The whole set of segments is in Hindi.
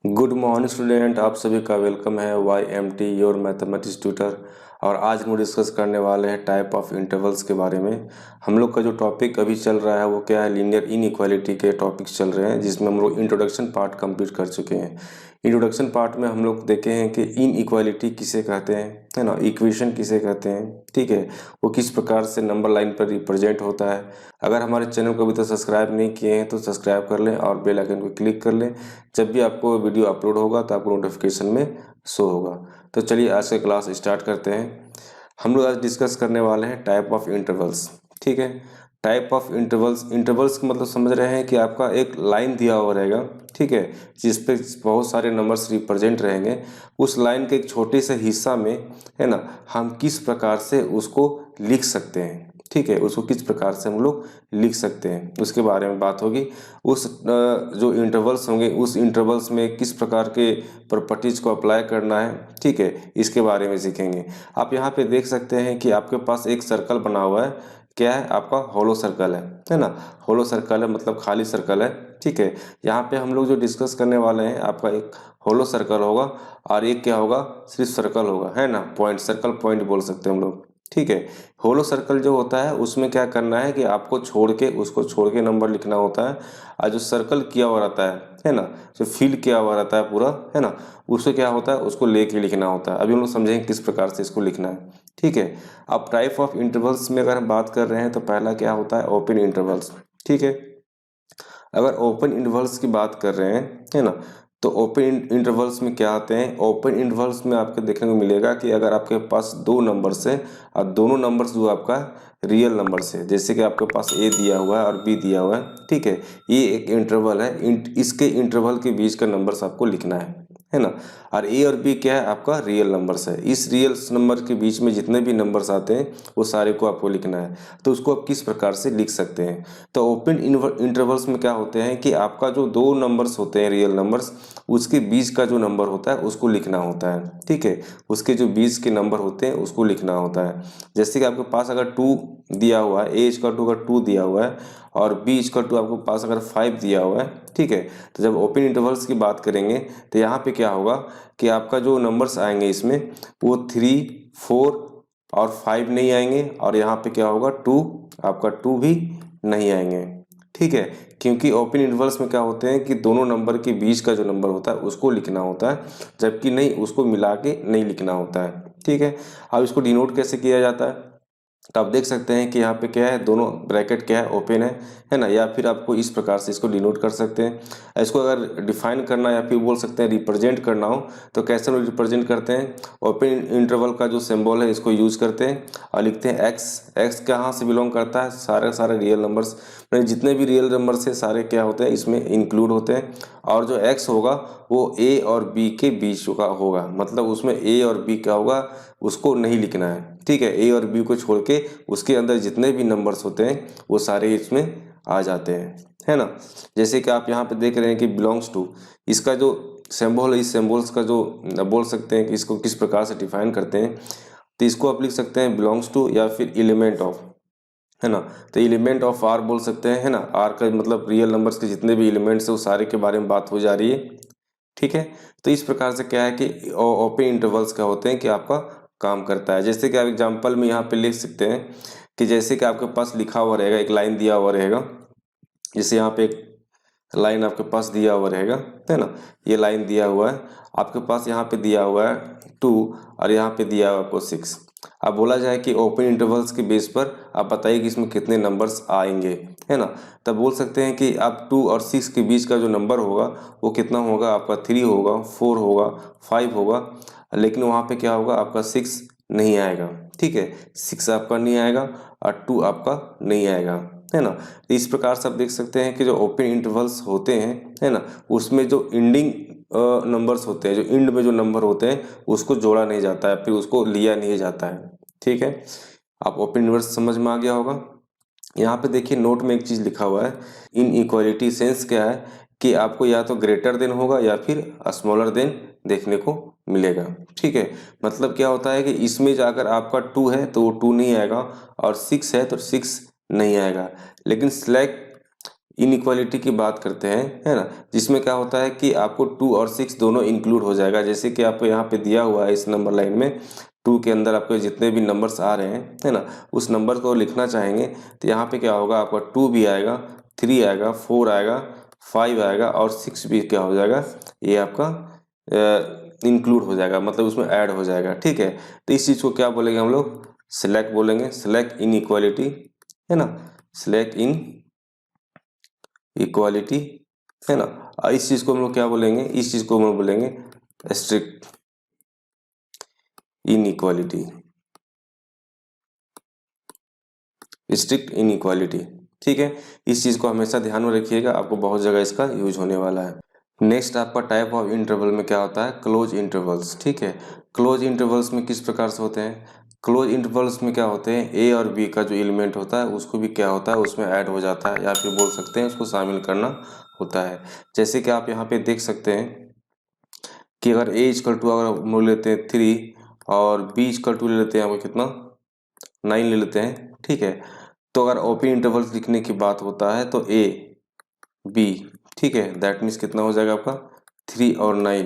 गुड मॉर्निंग स्टूडेंट, आप सभी का वेलकम है Y M T your mathematics tutor. और आज हम डिस्कस करने वाले हैं टाइप ऑफ इंटरवल्स के बारे में। हम लोग का जो टॉपिक अभी चल रहा है वो क्या है, लीनियर इनइक्वालिटी के टॉपिक्स चल रहे हैं, जिसमें हम लोग इंट्रोडक्शन पार्ट कंप्लीट कर चुके हैं। इंट्रोडक्शन पार्ट में हम लोग देखे हैं कि इनइक्वालिटी किसे कहते हैं, है ना, इक्वेशन किसे कहते हैं, ठीक है, वो किस प्रकार से नंबर लाइन पर रिप्रेजेंट होता है। अगर हमारे चैनल को अभी तक सब्सक्राइब नहीं किए हैं तो सब्सक्राइब कर लें और बेल आइकन को क्लिक कर लें। जब भी आपको वीडियो अपलोड होगा तो आपको नोटिफिकेशन में शो होगा। तो चलिए आज का क्लास स्टार्ट करते हैं। हम लोग आज डिस्कस करने वाले हैं टाइप ऑफ इंटरवल्स, ठीक है। टाइप ऑफ इंटरवल्स, इंटरवल्स का मतलब समझ रहे हैं कि आपका एक लाइन दिया हुआ रहेगा, ठीक है, जिस पे बहुत सारे नंबर्स रिप्रेजेंट रहेंगे। उस लाइन के एक छोटे से हिस्सा में, है ना, हम किस प्रकार से उसको लिख सकते हैं, ठीक है, उसको किस प्रकार से हम लोग लिख सकते हैं उसके बारे में बात होगी। उस जो इंटरवल्स होंगे उस इंटरवल्स में किस प्रकार के प्रॉपर्टीज को अप्लाई करना है, ठीक है, इसके बारे में सीखेंगे। आप यहाँ पे देख सकते हैं कि आपके पास एक सर्कल बना हुआ है। क्या है, आपका होलो सर्कल है ना। होलो सर्कल है मतलब खाली सर्कल है, ठीक है। यहाँ पे हम लोग जो डिस्कस करने वाले हैं, आपका एक होलो सर्कल होगा और एक क्या होगा, सिर्फ सर्कल होगा, है ना, पॉइंट, सर्कल पॉइंट बोल सकते हैं हम लोग, ठीक है। होलो सर्कल जो होता है उसमें क्या करना है कि आपको उसको छोड़ के नंबर लिखना होता है। और जो सर्कल किया हुआ रहता है ना, जो फिल किया हुआ रहता है पूरा, है ना, उससे क्या होता है, उसको लेके लिखना होता है। अभी हम लोग समझेंगे किस प्रकार से इसको लिखना है, ठीक है। अब टाइप ऑफ इंटरवल्स में अगर हम बात कर रहे हैं तो पहला क्या होता है, ओपन इंटरवल्स, ठीक है। अगर ओपन इंटरवल्स की बात कर रहे हैं, है ना, तो ओपन इंटरवल्स में क्या आते हैं, ओपन इंटरवल्स में आपको देखने को मिलेगा कि अगर आपके पास दो नंबर्स है और दोनों नंबर्स जो आपका रियल नंबर्स है, जैसे कि आपके पास ए दिया हुआ है और बी दिया हुआ है, ठीक है, ये एक इंटरवल है। इसके इंटरवल के बीच का नंबर्स आपको लिखना है ना। और ए और बी क्या है, आपका रियल नंबर्स है। इस रियल नंबर के बीच में जितने भी नंबर्स आते हैं वो सारे को आपको लिखना है। तो उसको आप किस प्रकार से लिख सकते हैं, तो ओपन इंटरवल्स में क्या होते हैं कि आपका जो दो नंबर्स होते हैं रियल नंबर्स, उसके बीच का जो नंबर होता है उसको लिखना होता है, ठीक है। उसके जो बीच के नंबर होते हैं उसको लिखना होता है। जैसे कि आपके पास अगर 2 दिया हुआ है, ए इक्वल टू अगर 2 दिया हुआ है और बी इक्वल टू आपके पास अगर 5 दिया हुआ है, ठीक है, तो जब ओपन इंटरवल्स की बात करेंगे तो यहाँ पे क्या होगा कि आपका जो नंबर्स आएंगे इसमें वो 3, 4 और 5 नहीं आएंगे, और यहाँ पे क्या होगा, 2, आपका 2 भी नहीं आएंगे, ठीक है। क्योंकि ओपन इंटरवल्स में क्या होते हैं कि दोनों नंबर के बीच का जो नंबर होता है उसको लिखना होता है, जबकि नहीं, उसको मिला के नहीं लिखना होता है, ठीक है। अब इसको डिनोट कैसे किया जाता है, तो आप देख सकते हैं कि यहाँ पे क्या है, दोनों ब्रैकेट क्या है, ओपन है ना। या फिर आपको इस प्रकार से इसको डिनोट कर सकते हैं। इसको अगर डिफाइन करना या फिर बोल सकते हैं रिप्रेजेंट करना हो तो कैसे हम रिप्रेजेंट करते हैं, ओपन इंटरवल का जो सिंबल है इसको यूज करते हैं और लिखते हैं एक्स। एक्स कहाँ से बिलोंग करता है, सारे रियल नंबर्स, जितने भी रियल नंबर्स है सारे क्या होते हैं इसमें इंक्लूड होते हैं। और जो एक्स होगा वो ए और बी के बीच का होगा, मतलब उसमें ए और बी क्या होगा उसको नहीं लिखना है, ठीक है। ए और बी को छोड़ के उसके अंदर जितने भी नंबर्स होते हैं वो सारे इसमें आ जाते हैं, है ना। जैसे कि आप यहाँ पे देख रहे हैं कि बिलोंग्स टू, इसका जो सिंबल है, इस सिंबल्स का जो बोल सकते हैं कि इसको किस प्रकार से डिफाइन करते हैं, तो इसको आप लिख सकते हैं बिलोंग्स टू या फिर एलिमेंट ऑफ, है ना। तो एलिमेंट ऑफ आर बोल सकते हैं, है ना। आर का मतलब रियल नंबर्स के जितने भी एलिमेंट्स है वो सारे के बारे में बात हो जा रही है, ठीक है। तो इस प्रकार से क्या है कि ओपन इंटरवल्स क्या होते हैं कि आपका काम करता है। जैसे कि आप एग्जांपल में यहाँ पे लिख सकते हैं कि जैसे कि आपके पास लिखा हुआ रहेगा, एक लाइन दिया हुआ रहेगा, जैसे यहाँ पे एक लाइन आपके पास दिया हुआ रहेगा, है ना। ये लाइन दिया हुआ है आपके पास, यहाँ पे दिया हुआ है 2 और यहाँ पे दिया हुआ आपको 6। अब बोला जाए कि ओपन इंटरवल्स के बेस पर आप बताइए कि इसमें कितने नंबर्स आएंगे, है ना। तब बोल सकते हैं कि आप 2 और 6 के बीच का जो नंबर होगा वो कितना होगा, आपका 3 होगा, 4 होगा, 5 होगा, लेकिन वहाँ पे क्या होगा, आपका 6 नहीं आएगा, ठीक है। 6 आपका नहीं आएगा और 2 आपका नहीं आएगा, है ना। तो इस प्रकार से आप देख सकते हैं कि जो ओपन इंटरवल्स होते हैं, है ना, उसमें जो एंडिंग नंबर्स होते हैं, जो एंड में जो नंबर होते हैं उसको जोड़ा नहीं जाता है, फिर उसको लिया नहीं जाता है, ठीक है। आप ओपन इंटरवल्स समझ में आ गया होगा। यहाँ पे देखिए नोट में एक चीज लिखा हुआ है, इन इक्वालिटी सेंस क्या है कि आपको या तो ग्रेटर देन होगा या फिर स्मॉलर देन देखने को मिलेगा, ठीक है। मतलब क्या होता है कि इसमें जाकर आपका 2 है तो वो 2 नहीं आएगा और 6 है तो 6 नहीं आएगा, लेकिन सिलेक्ट इनइक्वालिटी की बात करते हैं, है ना, जिसमें क्या होता है कि आपको 2 और 6 दोनों इंक्लूड हो जाएगा। जैसे कि आपको यहाँ पे दिया हुआ है इस नंबर लाइन में 2 के अंदर आपको जितने भी नंबर्स आ रहे हैं, है ना, उस नंबर को लिखना चाहेंगे तो यहाँ पे क्या होगा, आपका 2 भी आएगा, 3 आएगा, 4 आएगा, 5 आएगा और 6 भी क्या हो जाएगा, ये आपका इंक्लूड हो जाएगा, मतलब उसमें ऐड हो जाएगा। ठीक है, तो इस चीज़ को क्या बोलेंगे हम लोग, स्लैक बोलेंगे, स्लैक इन इक्वालिटी, है ना, स्लैक इन इक्वालिटी, है ना। और इस चीज़ को हम लोग क्या बोलेंगे, इस चीज़ को हम लोग बोलेंगे स्ट्रिक्ट इन इक्वालिटी, स्ट्रिक्ट इन इक्वालिटी। ठीक है, इस चीज़ को हमेशा ध्यान में रखिएगा, आपको बहुत जगह इसका यूज होने वाला है। नेक्स्ट आपका टाइप ऑफ इंटरवल में क्या होता है, क्लोज इंटरवल्स। ठीक है, क्लोज इंटरवल्स में किस प्रकार से होते हैं, क्लोज इंटरवल्स में क्या होते हैं, ए और बी का जो एलिमेंट होता है उसको भी क्या होता है, उसमें ऐड हो जाता है, या फिर बोल सकते हैं उसको शामिल करना होता है। जैसे कि आप यहाँ पे देख सकते हैं कि अगर ए इजकल टू अगर हम लोग लेते हैं 3 और बी इजकल टू ले लेते हैं, आपको कितना 9 ले लेते हैं। ठीक है, तो अगर ओपन इंटरवल्स लिखने की बात होता है तो ए बी, ठीक है, दैट मीन्स कितना हो जाएगा आपका 3 और 9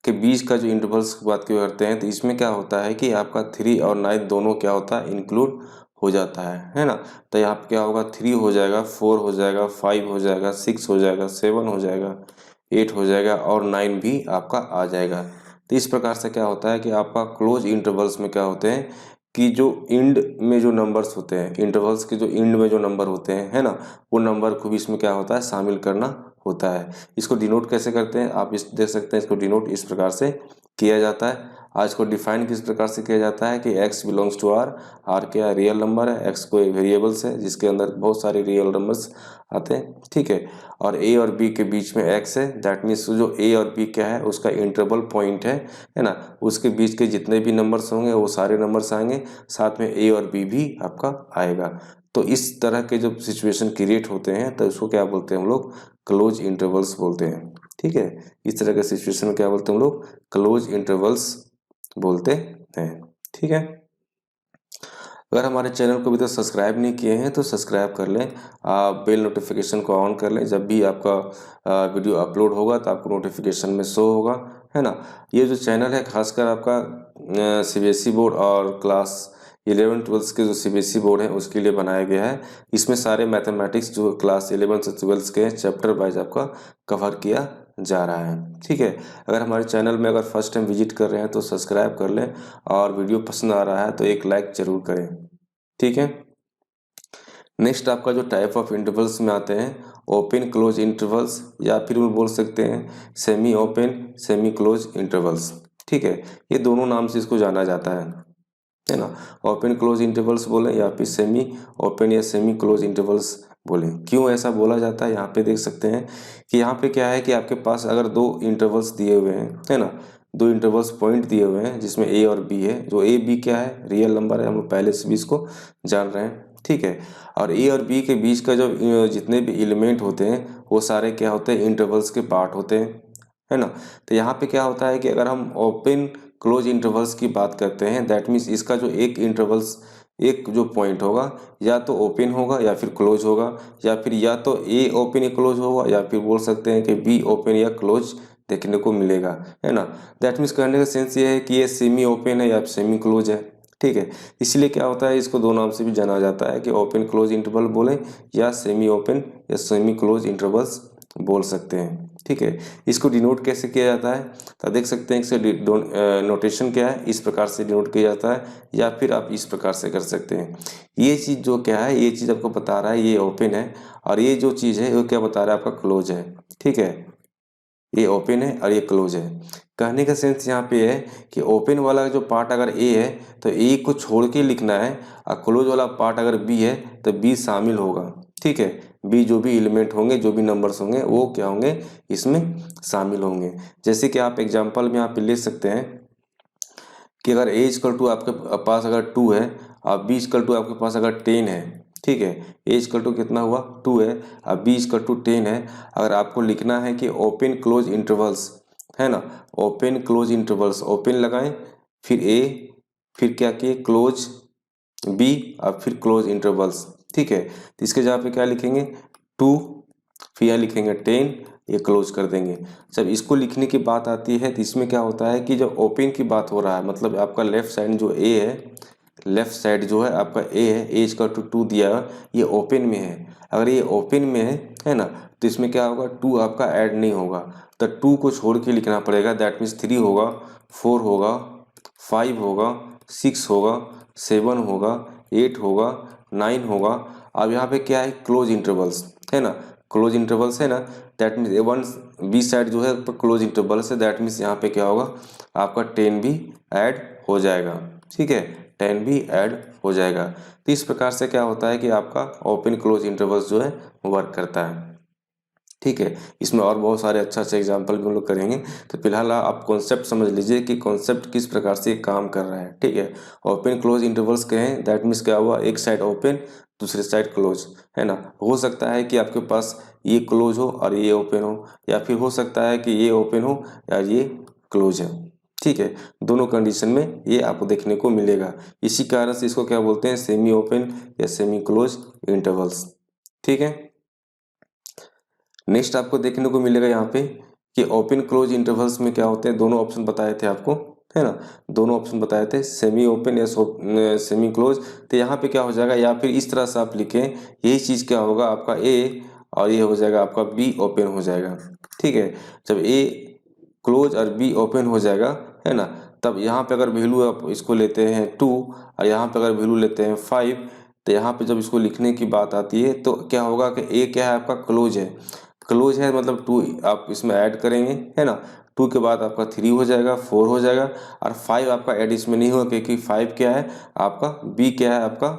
के बीच का जो इंटरवल्स की बात करते हैं, तो इसमें क्या होता है कि आपका 3 और 9 दोनों क्या होता है, इंक्लूड हो जाता है ना। तो यहाँ पे क्या होगा, 3 हो जाएगा, 4 हो जाएगा, 5 हो जाएगा, 6 हो जाएगा, 7 हो जाएगा, 8 हो जाएगा और 9 भी आपका आ जाएगा। तो इस प्रकार से क्या होता है कि आपका क्लोज इंटरवल्स में क्या होते हैं कि जो इंड में जो नंबर्स होते हैं, इंटरवल्स के जो इंड में जो नंबर होते हैं, है ना, वो नंबर को भी इसमें क्या होता है, शामिल करना होता है। इसको डिनोट कैसे करते हैं, आप इस देख सकते हैं, इसको डिनोट इस प्रकार से किया जाता है। आज को डिफाइन किस प्रकार से किया जाता है कि x बिलोंग्स टू r क्या है, रियल नंबर है, x कोई वेरिएबल्स है जिसके अंदर बहुत सारे रियल नंबर्स आते हैं। ठीक है, और a और b के बीच में x है, दैट मीन्स जो a और b क्या है उसका इंटरवल पॉइंट है ना, उसके बीच के जितने भी नंबर्स होंगे वो सारे नंबर्स आएंगे, साथ में a और b भी आपका आएगा। तो इस तरह के जब सिचुएशन क्रिएट होते हैं तो उसको क्या बोलते हैं हम लोग, क्लोज इंटरवल्स बोलते हैं। ठीक है, इस तरह के सिचुएशन में क्या बोलते हैं हम लोग, क्लोज इंटरवल्स बोलते हैं। ठीक है, अगर हमारे चैनल को अभी तक सब्सक्राइब नहीं किए हैं तो सब्सक्राइब कर लें, बेल नोटिफिकेशन को ऑन कर लें, जब भी आपका वीडियो अपलोड होगा तो आपको नोटिफिकेशन में शो होगा, है ना। ये जो चैनल है खासकर आपका सीबीएसई बोर्ड और क्लास 11-12 के जो सीबीएसई बोर्ड है उसके लिए बनाया गया है। इसमें सारे मैथमेटिक्स जो क्लास 11 से 12 के चैप्टर वाइज आपका कवर किया जा रहा है। ठीक है, अगर हमारे चैनल में अगर फर्स्ट टाइम विजिट कर रहे हैं तो सब्सक्राइब कर लें, और वीडियो पसंद आ रहा है तो एक लाइक जरूर करें। ठीक है, नेक्स्ट आपका जो टाइप ऑफ इंटरवल्स में आते हैं, ओपन क्लोज इंटरवल्स, या फिर वो बोल सकते हैं semi open semi close intervals. ठीक है, ये दोनों नाम से इसको जाना जाता है ना। ओपन क्लोज इंटरवल्स बोले या फिर सेमी ओपन या सेमी क्लोज इंटरवल्स बोले। क्यों ऐसा बोला जाता है, यहाँ पे देख सकते हैं कि यहाँ पे क्या है कि आपके पास अगर दो इंटरवल्स दिए हुए हैं, है ना, दो इंटरवल्स पॉइंट दिए हुए हैं जिसमें ए और बी है, जो ए बी क्या है, रियल नंबर है, हम लोग पहले से भी इसको जान रहे हैं। ठीक है, और ए और बी के बीच का जो जितने भी एलिमेंट होते हैं वो सारे क्या होते हैं, इंटरवल्स के पार्ट होते हैं, है ना। तो यहाँ पे क्या होता है कि अगर हम ओपन क्लोज इंटरवल्स की बात करते हैं, दैट मीन्स इसका जो एक इंटरवल्स एक जो पॉइंट होगा या तो ओपन होगा या फिर क्लोज होगा, या फिर या तो ए ओपन या क्लोज होगा, या फिर बोल सकते हैं कि बी ओपन या क्लोज देखने को मिलेगा, है ना। दैट मीन्स कहने का सेंस ये है कि ये सेमी ओपन है या सेमी क्लोज है। ठीक है, इसलिए क्या होता है, इसको दो नाम से भी जाना जाता है कि ओपन क्लोज इंटरवल बोले या सेमी ओपन या सेमी क्लोज इंटरवल्स बोल सकते हैं। ठीक है, इसको डिनोट कैसे किया जाता है, तो देख सकते हैं इसका नोटेशन क्या है, इस प्रकार से डिनोट किया जाता है, या फिर आप इस प्रकार से कर सकते हैं। ये चीज़ जो क्या है, ये चीज़ आपको बता रहा है ये ओपन है, और ये जो चीज़ है वो क्या बता रहा है, आपका क्लोज है। ठीक है, ये ओपन है और ये क्लोज है। कहने का सेंस यहाँ पे है कि ओपन वाला जो पार्ट अगर ए है तो ए को छोड़ के लिखना है, और क्लोज वाला पार्ट अगर बी है तो बी शामिल होगा। ठीक है, बी जो भी एलिमेंट होंगे, जो भी नंबर्स होंगे वो क्या होंगे, इसमें शामिल होंगे। जैसे कि आप एग्जांपल में यहाँ पे ले सकते हैं कि अगर ए इजकल टू आपके पास अगर 2 है और बी इजकल टू आपके पास अगर 10 है, ठीक है, ए इजकल टू कितना हुआ 2 है और बी इजकल टू 10 है, अगर आपको लिखना है कि ओपन क्लोज इंटरवल्स, है ना, ओपन क्लोज इंटरवल्स, ओपन लगाएं फिर ए, फिर क्या किए क्लोज बी और फिर क्लोज इंटरवल्स। ठीक है, तो इसके जगह पे क्या लिखेंगे 2 फिर यहाँ लिखेंगे 10, ये क्लोज कर देंगे। जब इसको लिखने की बात आती है तो इसमें क्या होता है कि जब ओपन की बात हो रहा है, मतलब आपका लेफ्ट साइड जो ए है, लेफ्ट साइड जो है आपका ए है, एज का 2 दिया है, ये ओपन में है। अगर ये ओपन में है ना, तो इसमें क्या होगा, 2 आपका ऐड नहीं होगा, तो 2 को छोड़ के लिखना पड़ेगा। दैट मीन्स 3 होगा, 4 होगा, 5 होगा, 6 होगा, 7 होगा, 8 होगा, 9 होगा। अब यहाँ पे क्या है, क्लोज इंटरवल्स है ना, क्लोज इंटरवल्स है ना, that means A1 B side जो है क्लोज इंटरवल्स है। दैट मीन्स यहाँ पे क्या होगा, आपका 10 भी ऐड हो जाएगा। ठीक है, 10 भी ऐड हो जाएगा। तो इस प्रकार से क्या होता है कि आपका ओपन क्लोज इंटरवल्स जो है वर्क करता है। ठीक है, इसमें और बहुत सारे अच्छा एग्जाम्पल भी हम लोग करेंगे। तो फिलहाल आप कॉन्सेप्ट समझ लीजिए कि कॉन्सेप्ट किस प्रकार से काम कर रहा है। ठीक है, ओपन क्लोज इंटरवल्स कहें, दैट मीन्स क्या हुआ, एक साइड ओपन दूसरे साइड क्लोज है ना। हो सकता है कि आपके पास ये क्लोज हो और ये ओपन हो, या फिर हो सकता है कि ये ओपन हो या ये क्लोज है। ठीक है, दोनों कंडीशन में ये आपको देखने को मिलेगा। इसी कारण से इसको क्या बोलते हैं, सेमी ओपन या सेमी क्लोज इंटरवल्स। ठीक है, नेक्स्ट आपको देखने को मिलेगा यहाँ पे कि ओपन क्लोज इंटरवल्स में क्या होते हैं, दोनों ऑप्शन बताए थे आपको है ना, दोनों ऑप्शन बताए थे, सेमी ओपन या सेमी क्लोज। तो यहाँ पे क्या हो जाएगा, या फिर इस तरह से आप लिखें, यही चीज़ क्या होगा, आपका ए और ये हो जाएगा आपका बी ओपन हो जाएगा। ठीक है, जब ए क्लोज और बी ओपन हो जाएगा है ना, तब यहाँ पे अगर वैल्यू आप इसको लेते हैं 2 और यहाँ पे अगर वैल्यू लेते हैं 5, तो यहाँ पे जब इसको लिखने की बात आती है तो क्या होगा कि ए क्या है, आपका क्लोज है। क्लोज है मतलब 2 आप इसमें ऐड करेंगे है ना, 2 के बाद आपका 3 हो जाएगा, 4 हो जाएगा, और 5 आपका ऐड इसमें नहीं होगा क्योंकि 5 क्या है आपका, बी क्या है आपका,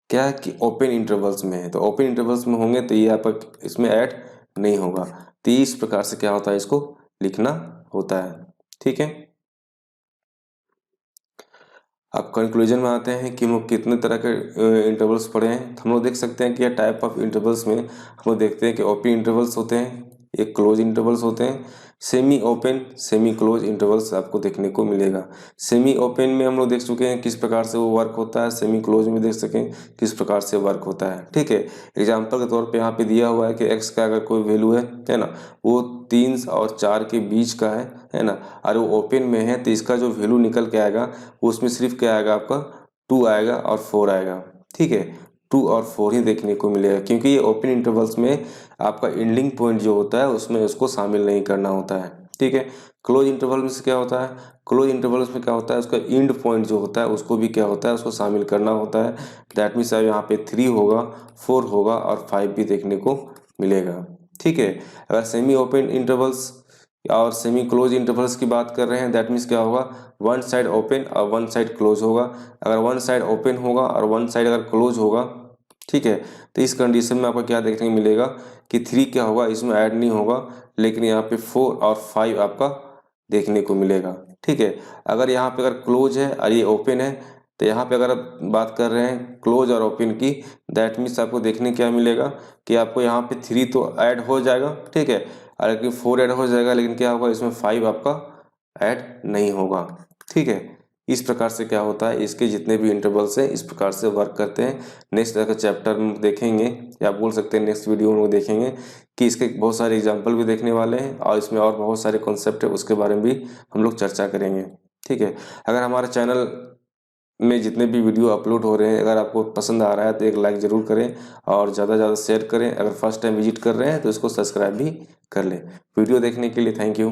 क्या है कि ओपन इंटरवल्स में है। तो ओपन इंटरवल्स में होंगे तो ये आपका इसमें ऐड नहीं होगा। तो इस प्रकार से क्या होता है, इसको लिखना होता है। ठीक है, अब कंक्लूजन में आते हैं कि हम लोग कितने तरह के इंटरवल्स पढ़े हैं। हम लोग देख सकते हैं कि यह टाइप ऑफ इंटरवल्स में हम लोग देखते हैं कि ओपन इंटरवल्स होते हैं, एक क्लोज इंटरवल्स होते हैं, semi open semi close intervals आपको देखने को मिलेगा। सेमी ओपन में हम लोग देख चुके हैं किस प्रकार से वो वर्क होता है, सेमी क्लोज में देख सकें किस प्रकार से वर्क होता है। ठीक है, एग्जाम्पल के तौर पे यहाँ पे दिया हुआ है कि एक्स का अगर कोई वैल्यू है ना, वो 3 और 4 के बीच का है ना, और वो ओपन में है, तो इसका जो वैल्यू निकल के आएगा वो उसमें सिर्फ क्या आएगा, आपका 2 आएगा और 4 आएगा। ठीक है, 2 और 4 ही देखने को मिलेगा, क्योंकि ये ओपन इंटरवल्स में आपका एंडिंग पॉइंट जो होता है उसमें उसको शामिल नहीं करना होता है। ठीक है, क्लोज इंटरवल में से क्या होता है, क्लोज इंटरवल्स में क्या होता है, उसका एंड पॉइंट जो होता है उसको भी क्या होता है, उसको शामिल करना होता है। दैट मीन्स यहाँ पे 3 होगा, 4 होगा और 5 भी देखने को मिलेगा। ठीक है, अगर सेमी ओपन इंटरवल्स और सेमी क्लोज इंटरवल्स की बात कर रहे हैं, दैट मीन्स क्या होगा, वन साइड ओपन और वन साइड क्लोज होगा। अगर वन साइड ओपन होगा और वन साइड अगर क्लोज होगा, ठीक है, तो इस कंडीशन में आपको क्या देखने को मिलेगा कि 3 क्या होगा, इसमें ऐड नहीं होगा, लेकिन यहाँ पे 4 और 5 आपका देखने को मिलेगा। ठीक है, अगर यहाँ पे अगर क्लोज है और ये ओपन है, तो यहाँ पे अगर आप बात कर रहे हैं क्लोज और ओपन की, दैट मीन्स आपको देखने क्या मिलेगा कि आपको यहाँ पे 3 तो ऐड हो जाएगा। ठीक है, हालांकि 4 ऐड हो जाएगा, लेकिन क्या होगा, इसमें 5 आपका ऐड नहीं होगा। ठीक है, इस प्रकार से क्या होता है, इसके जितने भी इंटरवल्स हैं इस प्रकार से वर्क करते हैं। नेक्स्ट अगर चैप्टर में देखेंगे, या आप बोल सकते हैं नेक्स्ट वीडियो में देखेंगे कि इसके बहुत सारे एग्जाम्पल भी देखने वाले हैं, और इसमें और बहुत सारे कॉन्सेप्ट है उसके बारे में भी हम लोग चर्चा करेंगे। ठीक है, अगर हमारे चैनल में जितने भी वीडियो अपलोड हो रहे हैं अगर आपको पसंद आ रहा है तो एक लाइक ज़रूर करें और ज़्यादा से ज़्यादा शेयर करें। अगर फर्स्ट टाइम विजिट कर रहे हैं तो इसको सब्सक्राइब भी कर लें। वीडियो देखने के लिए थैंक यू।